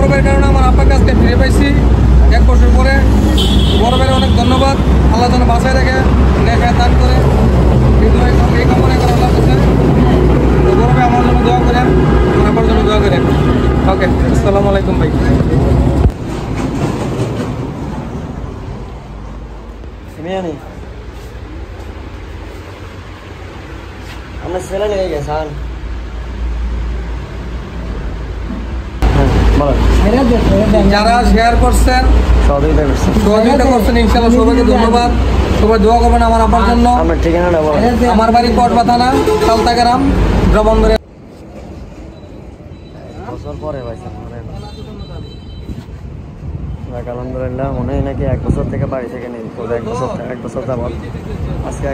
ভাইয়ের কারণে আমার আব্বাকে আজকে ফিরে পাইছি 1 বছর পরে। বড় ভাইয়ের অনেক ধন্যবাদ। আল্লাহ যেন বাঁচায় রাখে, নেখায় দান করে, এই কামনা করে আল্লাহ কাছে। তো বড় ভাই আমার জন্য দোয়া করেন, আমার আব্বার জন্য দোয়া করেন। ওকে, আসসালামু আলাইকুম ভাই। আমরা ছেলে লেগে গেছেন যারা শেয়ার করছেন, সহযোগিতা করছেন, ইনশাআল্লাহ সবাইকে ধন্যবাদ। সবাই দোয়া করবেন আমার আব্বার জন্য। আমার ঠিকানাটা বলো। আমার বাড়ি কসবা থানা, সালতা গ্রাম, ব্রাহ্মণবাড়িয়া। বছর পরে পাইছেন আলহামদুলিল্লাহ। মনে হয় নাকি 1 বছর থেকে বাড়ি থেকে নেই, 1 বছর যাবত আজকে